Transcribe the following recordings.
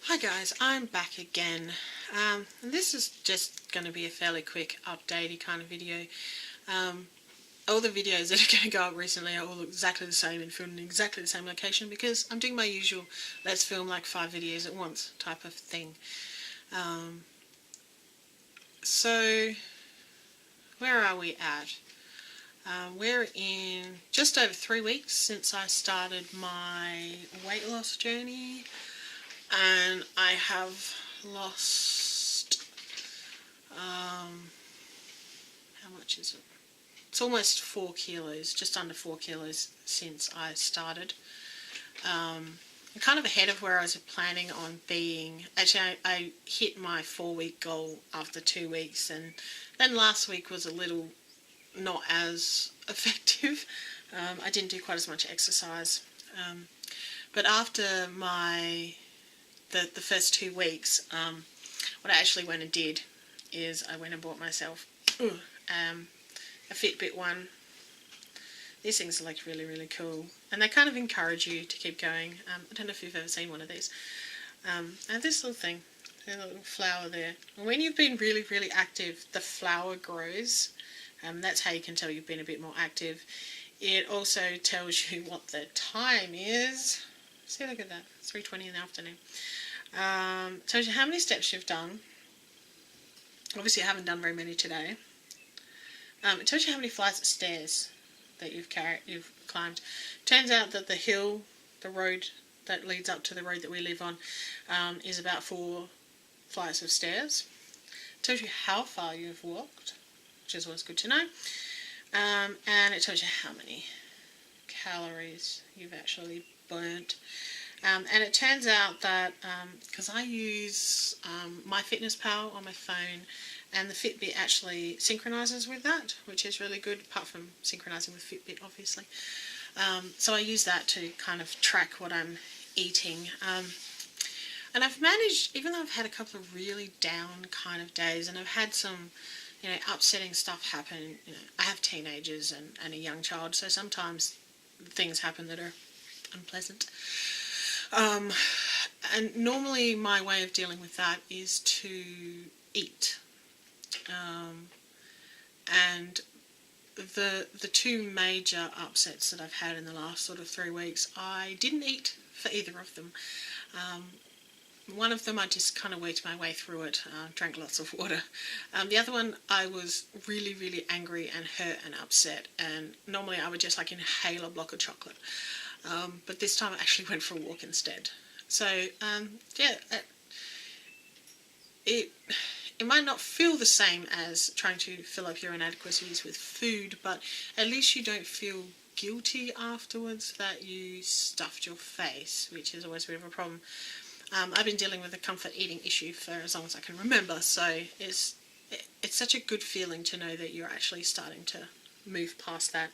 Hi guys, I'm back again. And this is just going to be a fairly quick updatey kind of video. All the videos that are going to go up recently are all exactly the same and filmed in exactly the same location because I'm doing my usual let's film like 5 videos at once type of thing. So where are we at? We're in just over 3 weeks since I started my weight loss journey, and I have lost, how much is it? It's almost 4 kilos, just under 4 kilos since I started. I'm kind of ahead of where I was planning on being. Actually, I hit my 4-week goal after 2 weeks, and then last week was a little not as effective. I didn't do quite as much exercise. But after the first 2 weeks, what I actually went and did is I went and bought myself a Fitbit one. These things are like really, really cool, and they kind of encourage you to keep going. I don't know if you've ever seen one of these. And this little thing, a little flower there. And when you've been really, really active, the flower grows. That's how you can tell you've been a bit more active. It also tells you what the time is. See, look at that. It's 3:20 in the afternoon. Tells you how many steps you've done. Obviously, I haven't done very many today. It tells you how many flights of stairs that you've climbed. Turns out that the road that leads up to the road that we live on, is about 4 flights of stairs. It tells you how far you've walked, which is always good to know. And it tells you how many calories you've actually burnt. And it turns out that, because I use MyFitnessPal on my phone, and the Fitbit actually synchronizes with that, which is really good, apart from synchronizing with Fitbit, obviously. So I use that to kind of track what I'm eating. And I've managed, even though I've had a couple of really down kind of days, and I've had some, upsetting stuff happen. I have teenagers and a young child, so sometimes things happen that are unpleasant. And normally my way of dealing with that is to eat. And the 2 major upsets that I've had in the last sort of 3 weeks, I didn't eat for either of them. One of them I just kind of worked my way through it, drank lots of water. The other one I was really, really angry and hurt and upset, and normally I would just like inhale a block of chocolate. But this time I actually went for a walk instead. So, yeah, it might not feel the same as trying to fill up your inadequacies with food, but at least you don't feel guilty afterwards that you stuffed your face, which is always a bit of a problem. I've been dealing with a comfort eating issue for as long as I can remember, so it's such a good feeling to know that you're actually starting to move past that.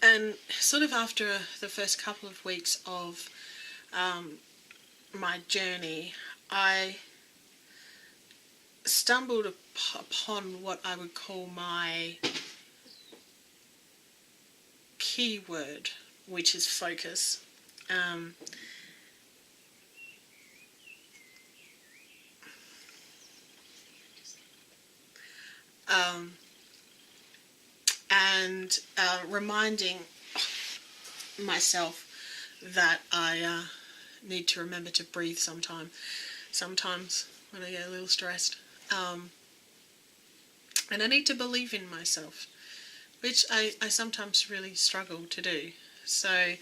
And sort of after the first couple of weeks of my journey, I stumbled upon what I would call my keyword, which is focus. And reminding myself that I need to remember to breathe sometimes when I get a little stressed. And I need to believe in myself, which I sometimes really struggle to do. So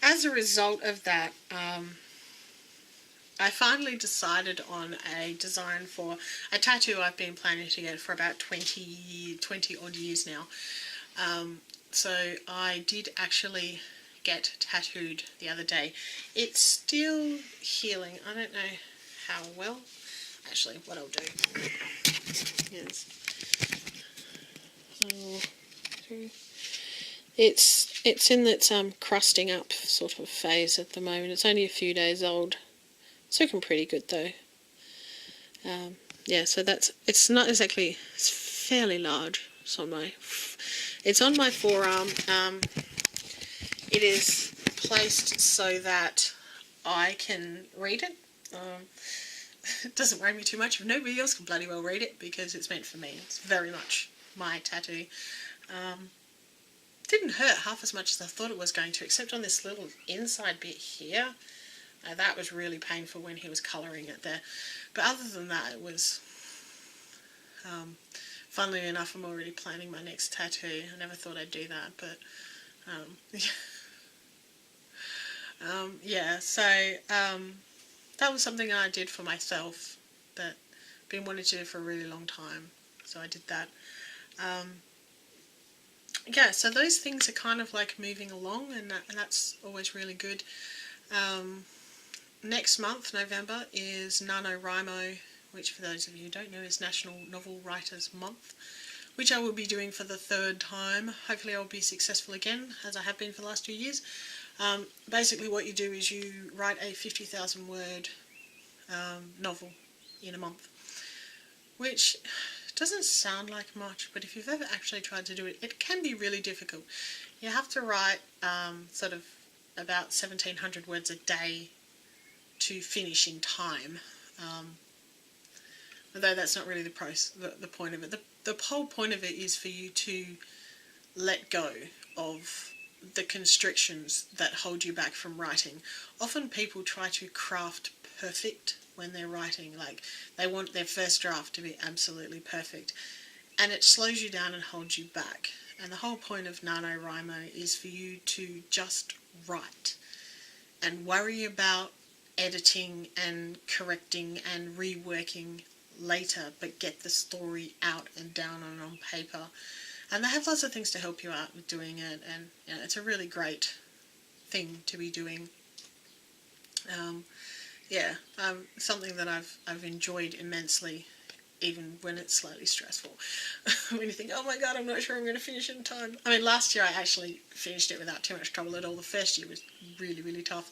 as a result of that, I finally decided on a design for a tattoo I've been planning to get for about 20 odd years now. So I did actually get tattooed the other day. It's still healing. I don't know how well. Actually, what I'll do is it's in its crusting up sort of phase at the moment. It's only a few days old. It's looking pretty good though. Yeah, so it's not exactly, it's fairly large. It's on my forearm. It is placed so that I can read it. It doesn't worry me too much if nobody else can bloody well read it, because it's meant for me. It's very much my tattoo. Didn't hurt half as much as I thought it was going to, except on this little inside bit here. That was really painful when he was colouring it there. But other than that, it was... funnily enough, I'm already planning my next tattoo. I never thought I'd do that, but... yeah, so that was something I did for myself that I've been wanting to do for a really long time. So I did that. Yeah, so those things are kind of like moving along, and that's always really good. Next month, November, is NaNoWriMo, which for those of you who don't know is National Novel Writers Month, which I will be doing for the 3rd time. Hopefully I'll be successful again, as I have been for the last 2 years. Basically what you do is you write a 50,000 word novel in a month, which doesn't sound like much, but if you've ever actually tried to do it, it can be really difficult. You have to write sort of about 1,700 words a day to finish in time, although that's not really the point of it. The whole point of it is for you to let go of the constrictions that hold you back from writing. Often people try to craft perfect when they're writing, like they want their first draft to be absolutely perfect, and it slows you down and holds you back. And the whole point of NaNoWriMo is for you to just write and worry about editing and correcting and reworking later, but get the story out and down and on paper. And they have lots of things to help you out with doing it, and you know, it's a really great thing to be doing. Something that I've enjoyed immensely, even when it's slightly stressful. When you think, oh my god, I'm not sure I'm going to finish in time. I mean, last year I actually finished it without too much trouble at all. The first year was really, really tough.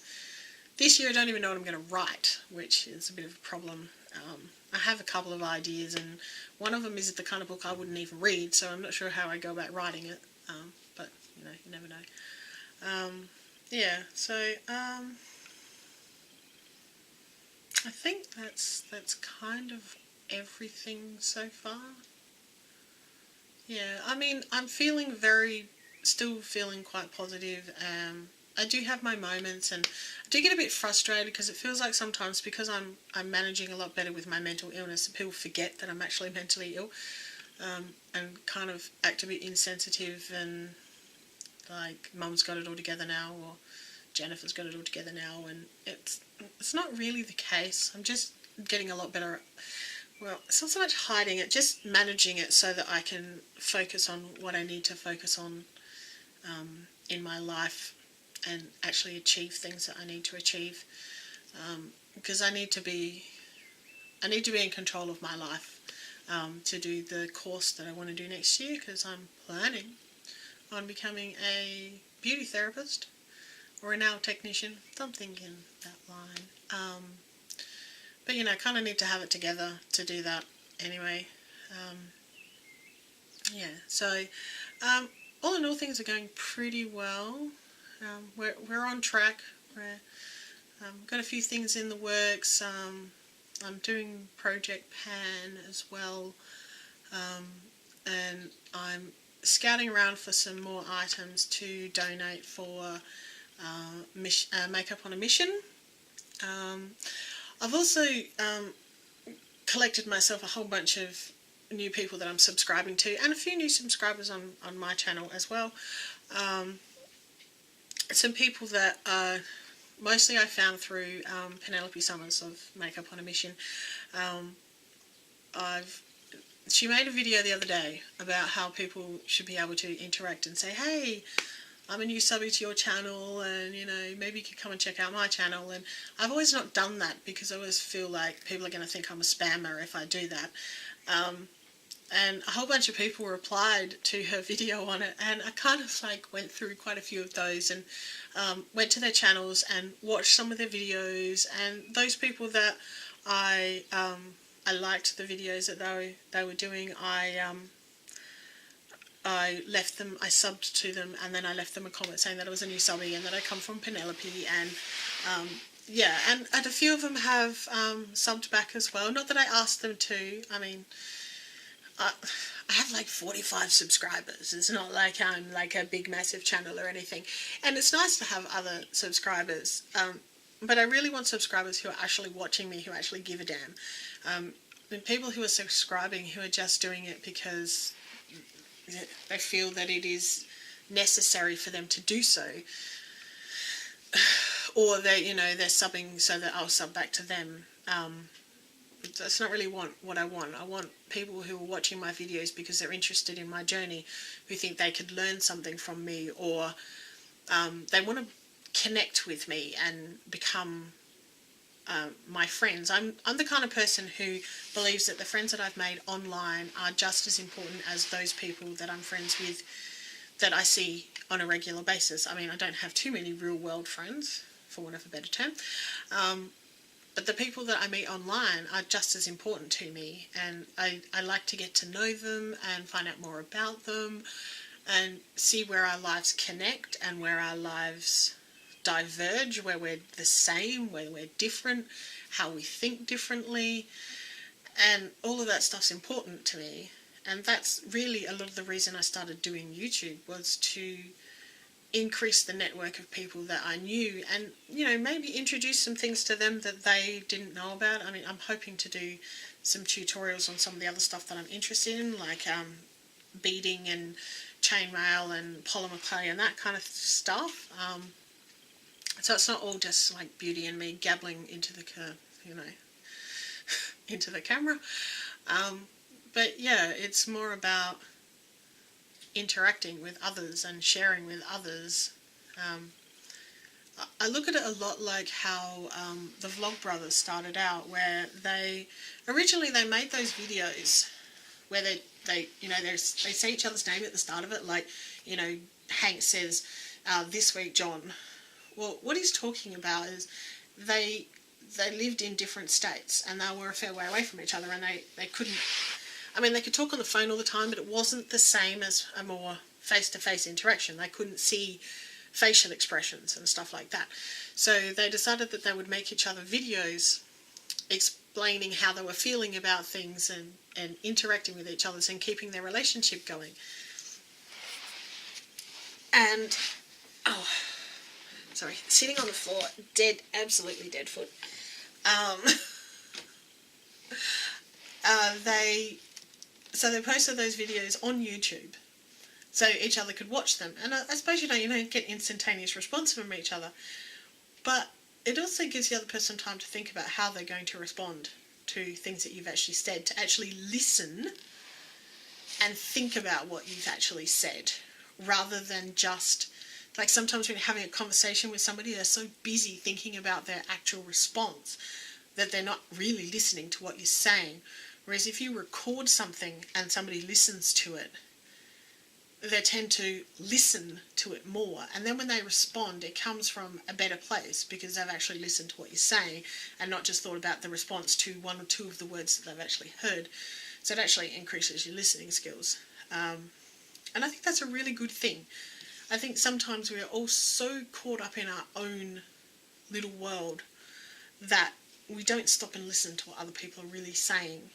This year I don't even know what I'm going to write, which is a bit of a problem. I have a couple of ideas, and one of them is the kind of book I wouldn't even read, so I'm not sure how I go about writing it, but you know, you never know. I think that's kind of everything so far. Yeah, I mean, I'm still feeling quite positive. I do have my moments, and I do get a bit frustrated because it feels like sometimes, because I'm managing a lot better with my mental illness, people forget that I'm actually mentally ill, and kind of act a bit insensitive and like Mum's got it all together now, or Jennifer's got it all together now, and it's not really the case. I'm just getting a lot better at, well, it's not so much hiding it, just managing it so that I can focus on what I need to focus on in my life, and actually achieve things that I need to achieve, because I need to be in control of my life to do the course that I want to do next year, because I'm planning on becoming a beauty therapist or a nail technician, something in that line. But you know, I kind of need to have it together to do that anyway. So all in all, things are going pretty well. We're on track. We're got a few things in the works. I'm doing Project Pan as well, and I'm scouting around for some more items to donate for Makeup on a Mission. I've also collected myself a whole bunch of new people that I'm subscribing to, and a few new subscribers on my channel as well. Some people that mostly I found through Penelope Summers of Makeup on a Mission. She made a video the other day about how people should be able to interact and say, hey, I'm a new subby to your channel, and you know, maybe you could come and check out my channel. And I've always not done that because I always feel like people are going to think I'm a spammer if I do that. And a whole bunch of people replied to her video on it, and I kind of like went through quite a few of those and went to their channels and watched some of their videos. And those people that I liked the videos that they were doing, I left them, I subbed to them, and then I left them a comment saying that I was a new subby and that I come from Penelope, and yeah, and a few of them have subbed back as well. Not that I asked them to. I mean, I have like 45 subscribers. It's not like I'm like a big massive channel or anything. And it's nice to have other subscribers. But I really want subscribers who are actually watching me, who actually give a damn. And people who are subscribing who are just doing it because they feel that it is necessary for them to do so. Or they're subbing so that I'll sub back to them. That's not really what I want. I want people who are watching my videos because they're interested in my journey, who think they could learn something from me, or they want to connect with me and become my friends. I'm the kind of person who believes that the friends that I've made online are just as important as those people that I'm friends with that I see on a regular basis. I mean, I don't have too many real world friends, for want of a better term. But the people that I meet online are just as important to me, and I like to get to know them and find out more about them and see where our lives connect and where our lives diverge, where we're the same, where we're different, how we think differently, and all of that stuff's important to me. And that's really a lot of the reason I started doing YouTube, was to increase the network of people that I knew and, maybe introduce some things to them that they didn't know about. I mean, I'm hoping to do some tutorials on some of the other stuff that I'm interested in, like beading and chainmail and polymer clay and that kind of stuff. So it's not all just like beauty and me gabbling into the into the camera. But yeah, it's more about interacting with others and sharing with others. I look at it a lot like how the Vlog Brothers started out, where they originally made those videos where they say each other's name at the start of it, like, Hank says, this week John. Well, what he's talking about is they lived in different states and they were a fair way away from each other, and they couldn't, I mean, they could talk on the phone all the time, but it wasn't the same as a more face-to-face interaction. They couldn't see facial expressions and stuff like that. So they decided that they would make each other videos explaining how they were feeling about things and interacting with each other and keeping their relationship going. And, sitting on the floor, absolutely dead foot. They posted those videos on YouTube so each other could watch them. And I suppose you don't get instantaneous response from each other, but it also gives the other person time to think about how they're going to respond to things that you've actually said, to actually listen and think about what you've actually said, rather than just, like, sometimes when you're having a conversation with somebody, they're so busy thinking about their actual response that they're not really listening to what you're saying. Whereas if you record something and somebody listens to it, they tend to listen to it more. And then when they respond, it comes from a better place because they've actually listened to what you're saying and not just thought about the response to one or two of the words that they've actually heard. So it actually increases your listening skills. And I think that's a really good thing. I think sometimes we are all so caught up in our own little world that we don't stop and listen to what other people are really saying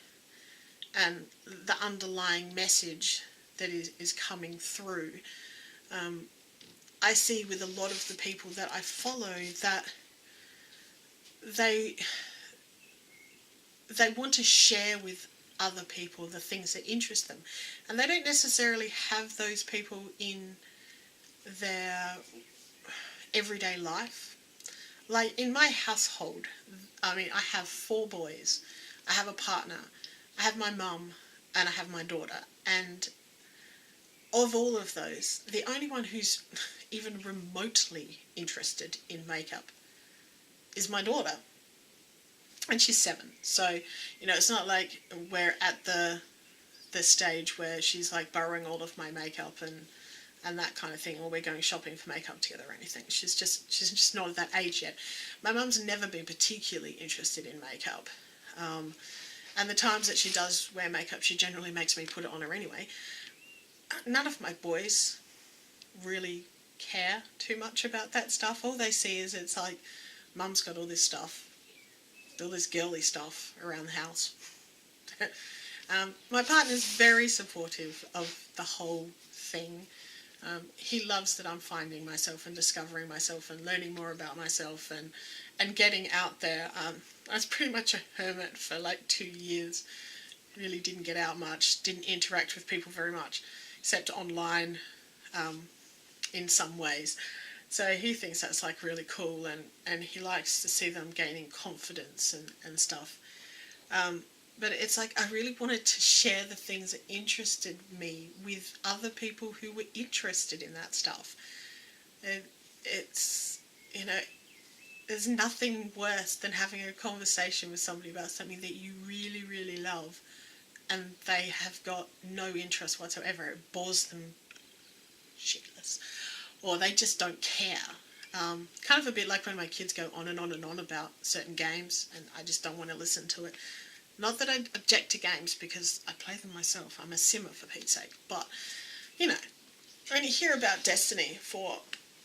and the underlying message that is coming through. I see with a lot of the people that I follow that they want to share with other people the things that interest them, and they don't necessarily have those people in their everyday life. Like in my household, I mean, I have 4 boys, I have a partner, I have my mum, and I have my daughter, and of all of those, the only one who's even remotely interested in makeup is my daughter. And she's 7. So, it's not like we're at the stage where she's like borrowing all of my makeup and that kind of thing, or we're going shopping for makeup together or anything. She's just not at that age yet. My mum's never been particularly interested in makeup. And the times that she does wear makeup, she generally makes me put it on her anyway. None of my boys really care too much about that stuff. All they see is it's like Mum's got all this stuff, all this girly stuff around the house. My partner's very supportive of the whole thing. He loves that I'm finding myself and discovering myself and learning more about myself and getting out there. I was pretty much a hermit for like 2 years. Really didn't get out much, didn't interact with people very much, except online in some ways. So he thinks that's like really cool, and he likes to see them gaining confidence and stuff. But it's like I really wanted to share the things that interested me with other people who were interested in that stuff. It's, you know, there's nothing worse than having a conversation with somebody about something that you really, really love and they have got no interest whatsoever. It bores them shitless. Or they just don't care. Kind of a bit like when my kids go on and on and on about certain games and I just don't want to listen to it. Not that I object to games because I play them myself. I'm a simmer for Pete's sake. But, you know, when you hear about Destiny for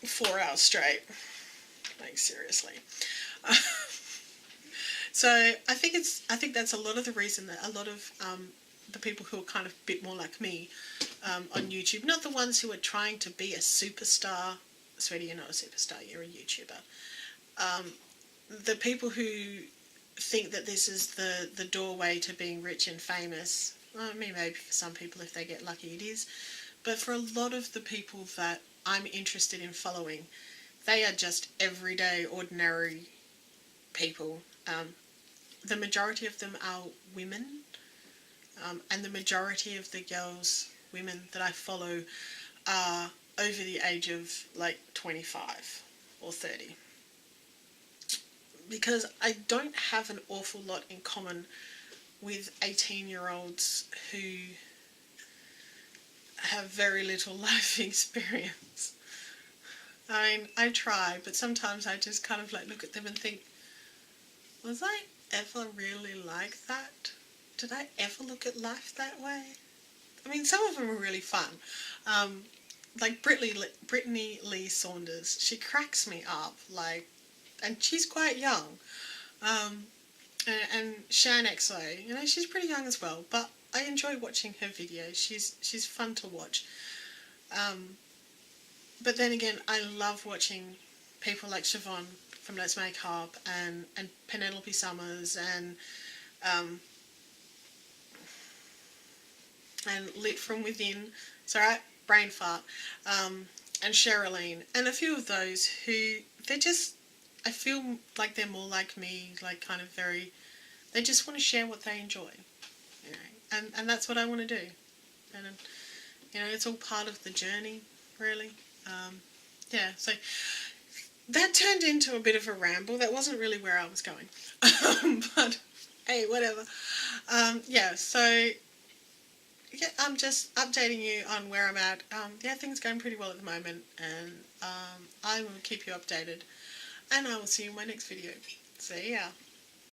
4 hours straight, like seriously. So I think that's a lot of the reason that a lot of the people who are kind of a bit more like me on YouTube, not the ones who are trying to be a superstar. Sweetie, you're not a superstar, you're a YouTuber. The people who think that this is the doorway to being rich and famous. Well, I mean, maybe for some people, if they get lucky, it is. But for a lot of the people that I'm interested in following, they are just everyday, ordinary people. The majority of them are women, and the majority of the women that I follow are over the age of like 25 or 30. Because I don't have an awful lot in common with 18-year-olds who have very little life experience. I mean, I try, but sometimes I just kind of like look at them and think, was I ever really like that? Did I ever look at life that way? I mean, some of them are really fun. Like Brittany Lee Saunders, she cracks me up, like, and she's quite young. And Shan XO, you know, she's pretty young as well, but I enjoy watching her videos. She's fun to watch. But then again, I love watching people like Siobhan from Let's Make Up and Penelope Summers and Lit From Within, sorry, brain fart, and Sherilyn, and a few of those who, they're just, I feel like they're more like me, like kind of very, they just want to share what they enjoy, you know, and that's what I want to do, and you know, it's all part of the journey, really. Yeah, so that turned into a bit of a ramble. That wasn't really where I was going, but hey, whatever. Yeah, so yeah, I'm just updating you on where I'm at. Yeah, things are going pretty well at the moment, and I will keep you updated, and I will see you in my next video. See ya.